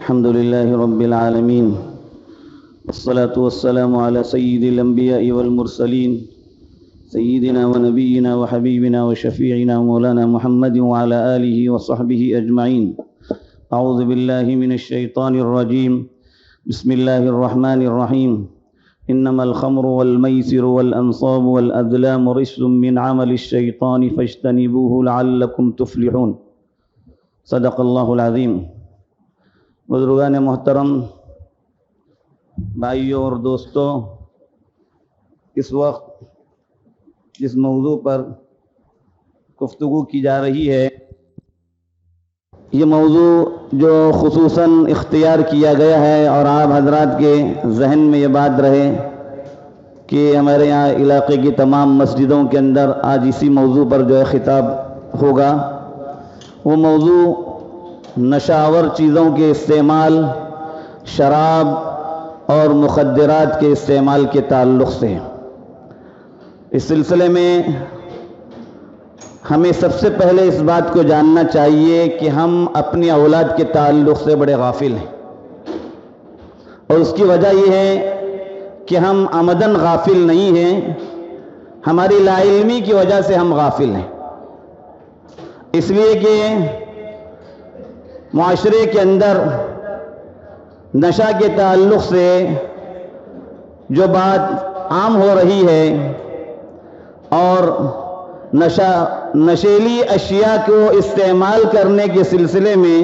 الحمد لله رب العالمين، والصلاة والسلام على سيد الأنبياء والمرسلين سيدنا ونبينا وحبيبنا وشفيعنا مولانا محمد وعلى آله وصحبه أجمعين. أعوذ بالله من الشيطان الرجيم. بسم الله الرحمن الرحيم. إنما الخمر والميسر والأنصاب والأزلام رجس من عمل الشيطان فاجتنبوه لعلكم تفلحون. صدق اللہ العظیم. بزرگان محترم، بھائیوں اور دوستوں، اس وقت جس موضوع پر گفتگو کی جا رہی ہے، یہ موضوع جو خصوصاً اختیار کیا گیا ہے اور آپ حضرات کے ذہن میں یہ بات رہے کہ ہمارے یہاں علاقے کی تمام مسجدوں کے اندر آج اسی موضوع پر جو ہے خطاب ہوگا، وہ موضوع نشاور چیزوں کے استعمال، شراب اور مخدرات کے استعمال کے تعلق سے. اس سلسلے میں ہمیں سب سے پہلے اس بات کو جاننا چاہیے کہ ہم اپنی اولاد کے تعلق سے بڑے غافل ہیں، اور اس کی وجہ یہ ہے کہ ہم عمدن غافل نہیں ہیں، ہماری لا علمی کی وجہ سے ہم غافل ہیں. اس لیے کہ معاشرے کے اندر نشہ کے تعلق سے جو بات عام ہو رہی ہے اور نشیلی اشیاء کو استعمال کرنے کے سلسلے میں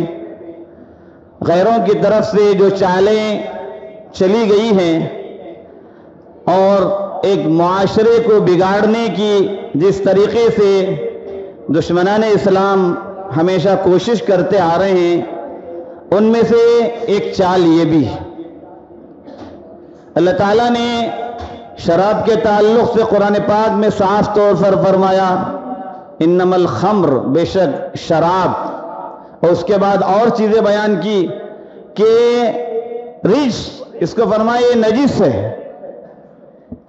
غیروں کی طرف سے جو چالیں چلی گئی ہیں اور ایک معاشرے کو بگاڑنے کی جس طریقے سے دشمنان اسلام ہمیشہ کوشش کرتے آ رہے ہیں، ان میں سے ایک چال یہ بھی ہے. اللہ تعالیٰ نے شراب کے تعلق سے قرآن پاک میں صاف طور پر فرمایا انما الخمر، بے شک شراب، اور اس کے بعد اور چیزیں بیان کی کہ رجس، اس کو فرمایا یہ نجس ہے،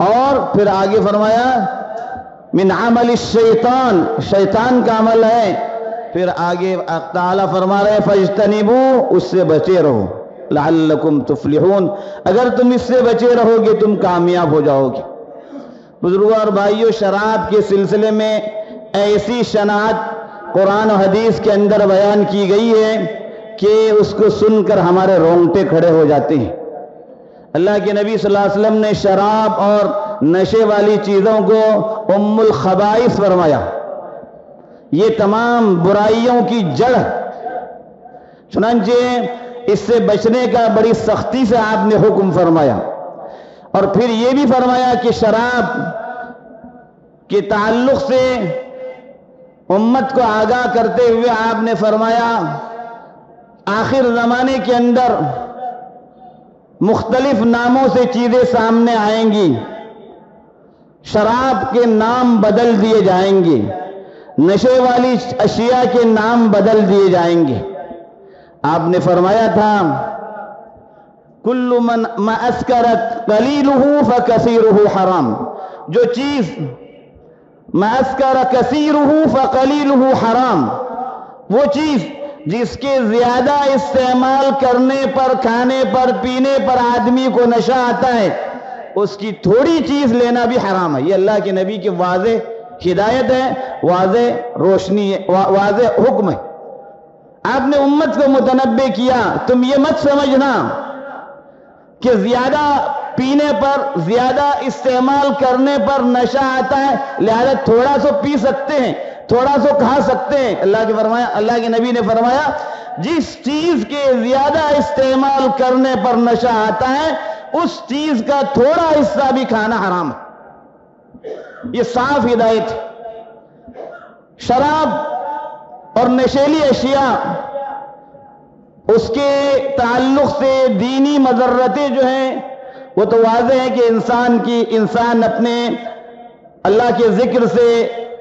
اور پھر آگے فرمایا من عمل الشیطان، شیطان کا عمل ہے. پھر آگے تعالیٰ فرما رہے فاجتنبوا، اس سے بچے رہو لعلکم تفلحون، اگر تم اس سے بچے رہو گے تم کامیاب ہو جاؤ گے. بزرگوں اور بھائیوں، شراب کے سلسلے میں ایسی شناعت قرآن و حدیث کے اندر بیان کی گئی ہے کہ اس کو سن کر ہمارے رونگٹے کھڑے ہو جاتے ہیں. اللہ کے نبی صلی اللہ علیہ وسلم نے شراب اور نشے والی چیزوں کو ام الخبائث فرمایا، یہ تمام برائیوں کی جڑ. چنانچہ اس سے بچنے کا بڑی سختی سے آپ نے حکم فرمایا، اور پھر یہ بھی فرمایا کہ شراب کے تعلق سے امت کو آگاہ کرتے ہوئے آپ نے فرمایا آخر زمانے کے اندر مختلف ناموں سے چیزیں سامنے آئیں گی، شراب کے نام بدل دیے جائیں گے، نشے والی اشیاء کے نام بدل دیے جائیں گے. آپ نے فرمایا تھا کل من ما اسکرت قلیلہ فکثیرہ حرام، جو چیز ما اسکر کثیرہ فقلیلہ حرام، وہ چیز جس کے زیادہ استعمال کرنے پر، کھانے پر، پینے پر آدمی کو نشہ آتا ہے، اس کی تھوڑی چیز لینا بھی حرام ہے. یہ اللہ کے نبی کی واضح ہدایت ہے، واضح روشنی ہے، واضح حکم ہے. آپ نے امت کو متنبہ کیا تم یہ مت سمجھنا کہ زیادہ پینے پر، زیادہ استعمال کرنے پر نشہ آتا ہے لہذا تھوڑا سا پی سکتے ہیں، تھوڑا سا کھا سکتے ہیں. اللہ کے نبی نے فرمایا جس چیز کے زیادہ استعمال کرنے پر نشہ آتا ہے اس چیز کا تھوڑا حصہ بھی کھانا حرام ہے. یہ صاف ہدایت. شراب اور نشیلی اشیاء، اس کے تعلق سے دینی مضرتیں جو ہیں وہ تو واضح ہے کہ انسان اپنے اللہ کے ذکر سے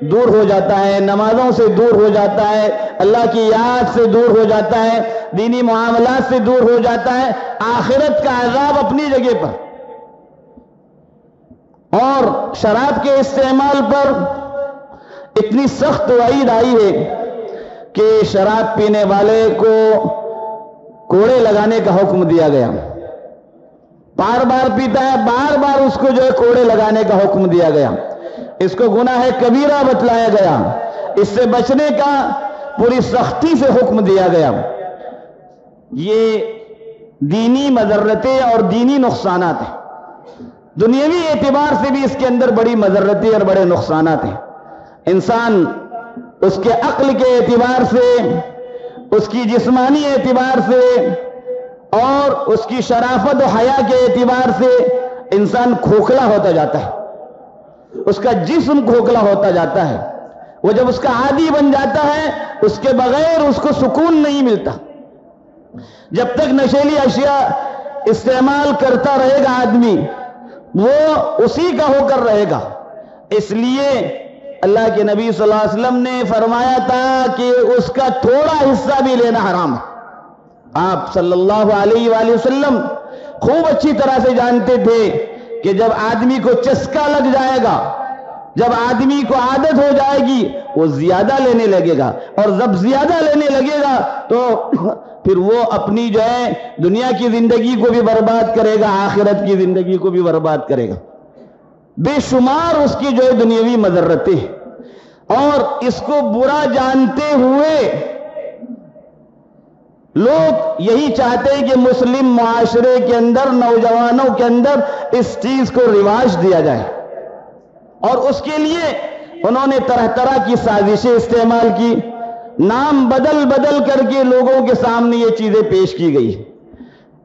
دور ہو جاتا ہے، نمازوں سے دور ہو جاتا ہے، اللہ کی یاد سے دور ہو جاتا ہے، دینی معاملات سے دور ہو جاتا ہے، آخرت کا عذاب اپنی جگہ پر. اور شراب کے استعمال پر اتنی سخت وعید آئی ہے کہ شراب پینے والے کو کوڑے لگانے کا حکم دیا گیا. بار بار پیتا ہے، بار بار اس کو جو ہے کوڑے لگانے کا حکم دیا گیا. اس کو گناہ کبیرہ بتلایا گیا. اس سے بچنے کا پوری سختی سے حکم دیا گیا. یہ دینی مضرتیں اور دینی نقصانات ہیں. دنیاوی اعتبار سے بھی اس کے اندر بڑی مضرتیں اور بڑے نقصانات ہیں. انسان اس کے عقل کے اعتبار سے، اس کی جسمانی اعتبار سے اور اس کی شرافت و حیا کے اعتبار سے انسان کھوکھلا ہوتا جاتا ہے. اس کا جسم کھوکھلا ہوتا جاتا ہے. وہ جب اس کا عادی بن جاتا ہے، اس کے بغیر اس کو سکون نہیں ملتا. جب تک نشیلی اشیاء استعمال کرتا رہے گا آدمی، وہ اسی کا ہو کر رہے گا. اس لیے اللہ کے نبی صلی اللہ علیہ وسلم نے فرمایا تھا کہ اس کا تھوڑا حصہ بھی لینا حرام ہے. آپ صلی اللہ علیہ وآلہ وسلم خوب اچھی طرح سے جانتے تھے کہ جب آدمی کو چسکا لگ جائے گا، جب آدمی کو عادت ہو جائے گی، وہ زیادہ لینے لگے گا. اور جب زیادہ لینے لگے گا تو پھر وہ اپنی جو ہے دنیا کی زندگی کو بھی برباد کرے گا، آخرت کی زندگی کو بھی برباد کرے گا. بے شمار اس کی جو ہے دنیاوی مضرتیں. اور اس کو برا جانتے ہوئے لوگ یہی چاہتے ہیں کہ مسلم معاشرے کے اندر، نوجوانوں کے اندر اس چیز کو رواج دیا جائے. اور اس کے لیے انہوں نے طرح طرح کی سازشیں استعمال کی. نام بدل بدل کر کے لوگوں کے سامنے یہ چیزیں پیش کی گئی.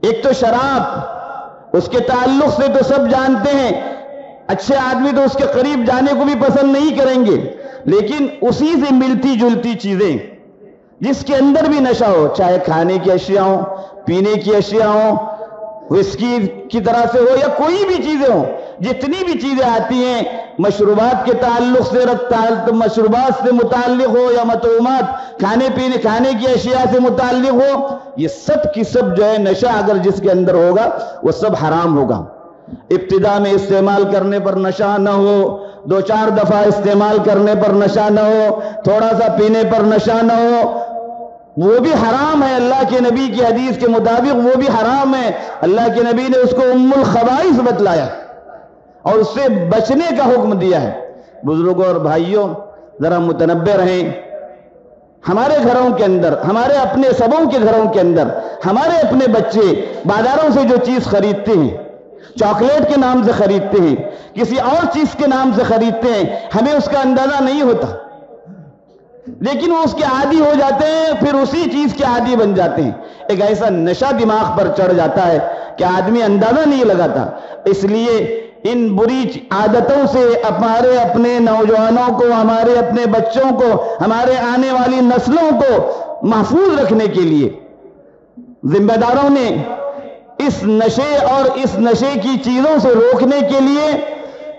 ایک تو شراب، اس کے تعلق سے تو سب جانتے ہیں. اچھے آدمی تو اس کے قریب جانے کو بھی پسند نہیں کریں گے، لیکن اسی سے ملتی جلتی چیزیں جس کے اندر بھی نشہ ہو، چاہے کھانے کی اشیاء ہوں، پینے کی اشیاء ہوں، وسکی کی طرح سے ہو یا کوئی بھی چیزیں ہوں، جتنی بھی چیزیں آتی ہیں مشروبات کے تعلق سے، مشروبات سے متعلق ہو یا مطعومات، کھانے کی اشیاء سے متعلق ہو، یہ سب کی سب جو ہے نشہ اگر جس کے اندر ہوگا وہ سب حرام ہوگا. ابتدا میں استعمال کرنے پر نشہ نہ ہو، 2-4 دفعہ استعمال کرنے پر نشہ نہ ہو، تھوڑا سا پینے پر نشہ نہ ہو، وہ بھی حرام ہے. اللہ کے نبی کی حدیث کے مطابق وہ بھی حرام ہے. اللہ کے نبی نے اس کو ام الخبائث بتلایا اور اس سے بچنے کا حکم دیا ہے. بزرگوں اور بھائیوں، ذرا متنبہ رہیں. ہمارے گھروں کے اندر، ہمارے اپنے سبوں کے گھروں کے اندر، ہمارے اپنے بچے بازاروں سے جو چیز خریدتے ہیں، چاکلیٹ کے نام سے خریدتے ہیں، کسی اور چیز کے نام سے خریدتے ہیں، ہمیں اس کا اندازہ نہیں ہوتا، لیکن وہ اس کے عادی ہو جاتے ہیں، پھر اسی چیز کے عادی بن جاتے ہیں. ایک ایسا نشہ دماغ پر چڑھ جاتا ہے کہ آدمی اندازہ نہیں لگاتا. اس لیے ان بری عادتوں سے ہمارے اپنے نوجوانوں کو، ہمارے اپنے بچوں کو، ہمارے آنے والی نسلوں کو محفوظ رکھنے کے لیے ذمہ داروں نے اس نشے اور اس نشے کی چیزوں سے روکنے کے لیے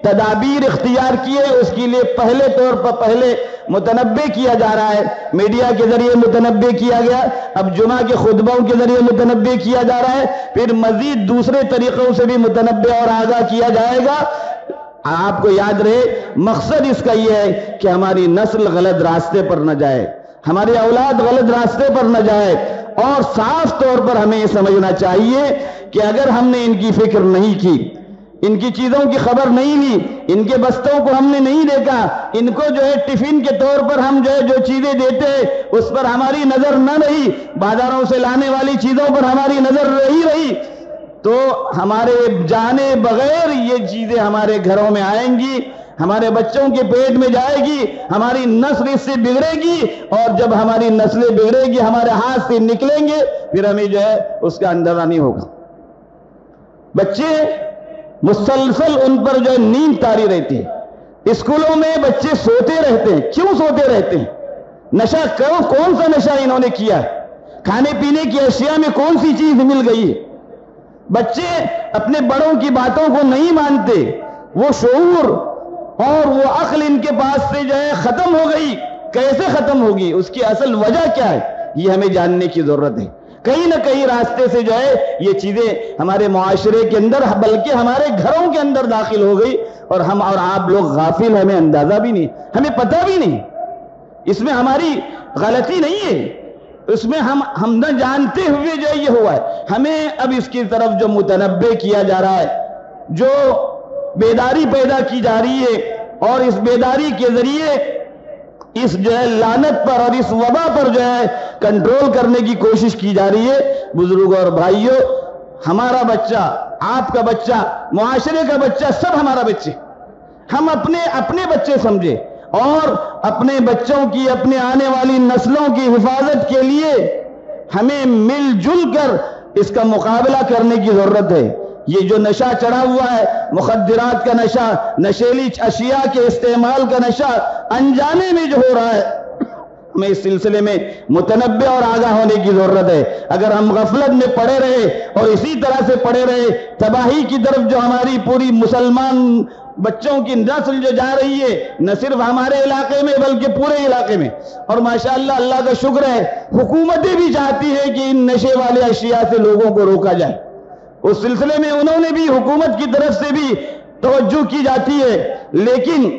تدابیر اختیار کیے. اس کے لیے پہلے طور پر پہلے متنبہ کیا جا رہا ہے، میڈیا کے ذریعے متنبہ کیا گیا، اب جمعہ کے خطبوں کے ذریعے متنبہ کیا جا رہا ہے، پھر مزید دوسرے طریقوں سے بھی متنبہ اور آگاہ کیا جائے گا. آپ کو یاد رہے، مقصد اس کا یہ ہے کہ ہماری نسل غلط راستے پر نہ جائے، ہماری اولاد غلط راستے پر نہ جائے. اور صاف طور پر ہمیں یہ سمجھنا چاہیے کہ اگر ہم نے ان کی فکر نہیں کی، ان کی چیزوں کی خبر نہیں لی، ان کے بستوں کو ہم نے نہیں دیکھا، ان کو جو ہے ٹفن کے طور پر ہم جو ہے جو چیزیں دیتے اس پر ہماری نظر نہ رہی، بازاروں سے لانے والی چیزوں پر ہماری نظر رہی، تو ہمارے جانے بغیر یہ چیزیں ہمارے گھروں میں آئیں گی، ہمارے بچوں کے پیٹ میں جائے گی، ہماری نسل اس سے بگڑے گی، اور جب ہماری نسلیں بگڑے گی، ہمارے ہاتھ سے نکلیں گے، پھر ہمیں جو ہے اس کا اندازہ نہیں ہوگا. بچے مسلسل ان پر جو ہے نیند طاری رہتی ہے. اسکولوں میں بچے سوتے رہتے ہیں. کیوں سوتے رہتے ہیں؟ نشہ کون سا نشہ انہوں نے کیا ہے؟ کھانے پینے کی اشیاء میں کون سی چیز مل گئی ہے؟ بچے اپنے بڑوں کی باتوں کو نہیں مانتے. وہ شعور اور وہ عقل ان کے پاس سے جو ہے ختم ہو گئی. کیسے ختم ہوگی؟ اس کی اصل وجہ کیا ہے؟ یہ ہمیں جاننے کی ضرورت ہے. کہیں نہ کہیں راستے سے جو ہے یہ چیزیں ہمارے معاشرے کے اندر بلکہ ہمارے گھروں کے اندر داخل ہو گئی، اور ہم اور آپ لوگ غافل، ہمیں اندازہ بھی نہیں، ہمیں پتہ بھی نہیں. اس میں ہماری غلطی نہیں ہے، اس میں ہم نہ جانتے ہوئے جو یہ ہوا ہے. ہمیں اب اس کی طرف جو متنبہ کیا جا رہا ہے، جو بیداری پیدا کی جا رہی ہے، اور اس بیداری کے ذریعے اس جو ہے لعنت پر اور اس وبا پر جو ہے کنٹرول کرنے کی کوشش کی جا رہی ہے. بزرگوں اور بھائیوں، ہمارا بچہ، آپ کا بچہ، معاشرے کا بچہ، سب ہمارا بچے. ہم اپنے بچے سمجھے، اور اپنے بچوں کی، اپنے آنے والی نسلوں کی حفاظت کے لیے ہمیں مل جل کر اس کا مقابلہ کرنے کی ضرورت ہے. یہ جو نشہ چڑھا ہوا ہے، مخدرات کا نشہ، نشیلی اشیاء کے استعمال کا نشہ انجانے میں جو ہو رہا ہے، ہمیں اس سلسلے میں متنبہ اور آگاہ ہونے کی ضرورت ہے. اگر ہم غفلت میں پڑے رہے اور اسی طرح سے پڑے رہے، تباہی کی طرف جو ہماری پوری مسلمان بچوں کی نسل جو جا رہی ہے، نہ صرف ہمارے علاقے میں بلکہ پورے علاقے میں. اور ماشاءاللہ اللہ کا شکر ہے، حکومتیں بھی چاہتی ہے کہ ان نشے والے اشیاء سے لوگوں کو روکا جائے. اس سلسلے میں انہوں نے بھی، حکومت کی طرف سے بھی توجہ کی جاتی ہے، لیکن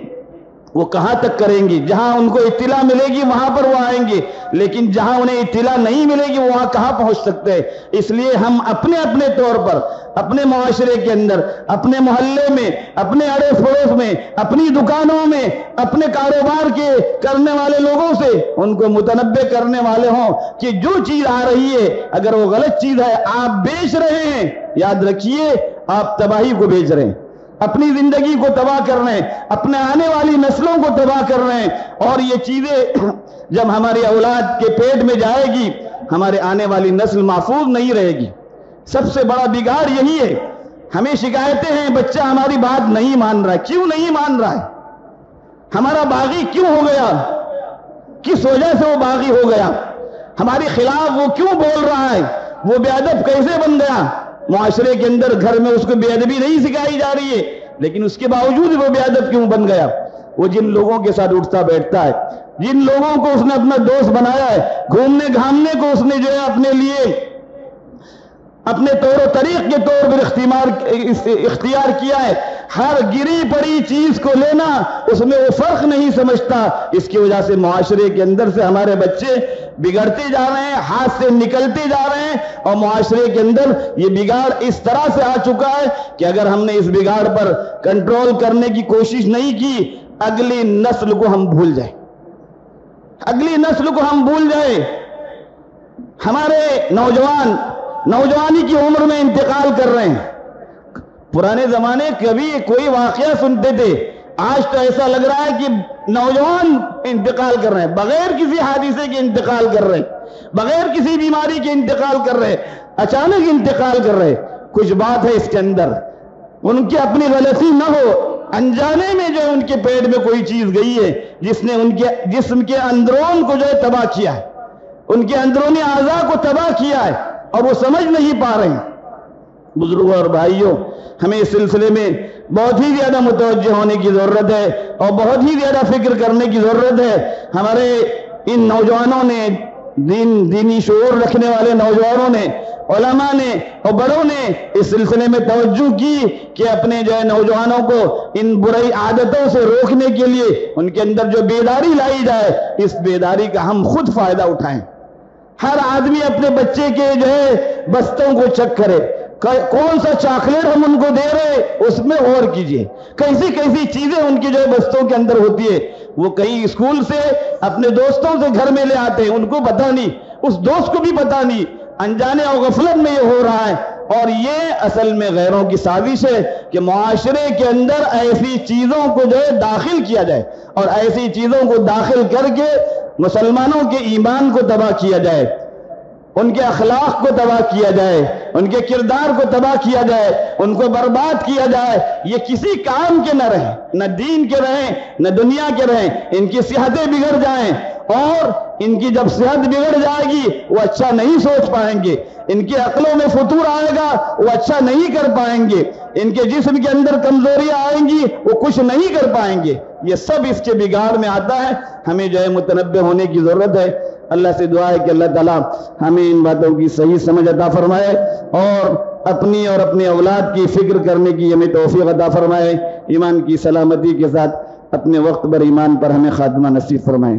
وہ کہاں تک کریں گی؟ جہاں ان کو اطلاع ملے گی وہاں پر وہ آئیں گے، لیکن جہاں انہیں اطلاع نہیں ملے گی وہاں کہاں پہنچ سکتے ہیں. اس لیے ہم اپنے طور پر اپنے معاشرے کے اندر، اپنے محلے میں، اپنے اڑوس پڑوس میں، اپنی دکانوں میں، اپنے کاروبار کے کرنے والے لوگوں سے ان کو متنبہ کرنے والے ہوں کہ جو چیز آ رہی ہے، اگر وہ غلط چیز ہے، آپ بیچ رہے ہیں، یاد رکھیے آپ تباہی کو بیچ رہے ہیں، اپنی زندگی کو تباہ کر رہے ہیں، اپنے آنے والی نسلوں کو تباہ کر رہے ہیں. اور یہ چیزیں جب ہماری اولاد کے پیٹ میں جائے گی، ہمارے آنے والی نسل محفوظ نہیں رہے گی. سب سے بڑا بگاڑ یہی ہے. ہمیں شکایتیں ہیں، بچہ ہماری بات نہیں مان رہا ہے. کیوں نہیں مان رہا ہے؟ ہمارا باغی کیوں ہو گیا؟ کس وجہ سے وہ باغی ہو گیا؟ ہمارے خلاف وہ کیوں بول رہا ہے؟ وہ بے ادب کیسے بن گیا؟ معاشرے کے اندر، گھر میں اس کو بے ادبی نہیں سکھائی جا رہی ہے، لیکن اس کے باوجود وہ بے ادب کیوں بن گیا؟ وہ جن لوگوں کے ساتھ اٹھتا بیٹھتا ہے، جن لوگوں کو اس نے اپنا دوست بنایا ہے، گھومنے گھامنے کو اس نے جو ہے اپنے لیے اپنے طور و طریق کے طور پر اختیار کیا ہے، ہر گری پڑی چیز کو لینا، اس میں وہ فرق نہیں سمجھتا. اس کی وجہ سے معاشرے کے اندر سے ہمارے بچے بگڑتے جا رہے ہیں، ہاتھ سے نکلتے جا رہے ہیں. اور معاشرے کے اندر یہ بگاڑ اس طرح سے آ چکا ہے کہ اگر ہم نے اس بگاڑ پر کنٹرول کرنے کی کوشش نہیں کی، اگلی نسل کو ہم بھول جائیں، اگلی نسل کو ہم بھول جائیں. ہمارے نوجوانی کی عمر میں انتقال کر رہے ہیں. پرانے زمانے کبھی کوئی واقعہ سنتے تھے، آج تو ایسا لگ رہا ہے کہ نوجوان انتقال کر رہے ہیں، بغیر کسی حادثے کے انتقال کر رہے ہیں، بغیر کسی بیماری کے انتقال کر رہے ہیں، اچانک انتقال کر رہے ہیں. کچھ بات ہے اس کے اندر، ان کی اپنی غلطی نہ ہو، انجانے میں جو ان کے پیٹ میں کوئی چیز گئی ہے جس نے ان کے جسم کے اندرون کو جو ہے تباہ کیا ہے، ان کے اندرونی اعضاء کو تباہ کیا ہے، اور وہ سمجھ نہیں پا رہے ہیں. بزرگوں اور بھائیوں، ہمیں اس سلسلے میں بہت ہی زیادہ متوجہ ہونے کی ضرورت ہے، اور بہت ہی زیادہ فکر کرنے کی ضرورت ہے. ہمارے ان نوجوانوں نے، دینی شعور رکھنے والے نوجوانوں نے، علماء نے اور بڑوں نے اس سلسلے میں توجہ کی کہ اپنے جو ہے نوجوانوں کو ان برائی عادتوں سے روکنے کے لیے ان کے اندر جو بیداری لائی جائے، اس بیداری کا ہم خود فائدہ اٹھائیں. ہر آدمی اپنے بچے کے جو ہے بستوں کو چیک کرے، کون سا چاکلیٹ ہم ان کو دے رہے اس میں غور کیجئے. کیسی کیسی چیزیں ان کی جو ہے بستوں کے اندر ہوتی ہے، وہ کئی اسکول سے اپنے دوستوں سے گھر میں لے آتے ہیں، ان کو پتہ نہیں، اس دوست کو بھی پتہ نہیں، انجانے اور غفلت میں یہ ہو رہا ہے. اور یہ اصل میں غیروں کی سازش ہے کہ معاشرے کے اندر ایسی چیزوں کو جو ہے داخل کیا جائے، اور ایسی چیزوں کو داخل کر کے مسلمانوں کے ایمان کو تباہ کیا جائے، ان کے اخلاق کو تباہ کیا جائے، ان کے کردار کو تباہ کیا جائے، ان کو برباد کیا جائے. یہ کسی کام کے نہ رہیں، نہ دین کے رہیں، نہ دنیا کے رہیں. ان کی صحتیں بگڑ جائیں، اور ان کی جب صحت بگڑ جائے گی وہ اچھا نہیں سوچ پائیں گے، ان کی عقلوں میں فتور آئے گا وہ اچھا نہیں کر پائیں گے، ان کے جسم کے اندر کمزوریاں آئیں گی وہ کچھ نہیں کر پائیں گے. یہ سب اس کے بگاڑ میں آتا ہے. ہمیں جو ہے متنبہ ہونے کی ضرورت ہے. اللہ سے دعا ہے کہ اللہ تعالیٰ ہمیں ان باتوں کی صحیح سمجھ عطا فرمائے، اور اپنی اور اپنی اولاد کی فکر کرنے کی ہمیں توفیق عطا فرمائے. ایمان کی سلامتی کے ساتھ اپنے وقت پر ایمان پر ہمیں خاتمہ نصیب فرمائے.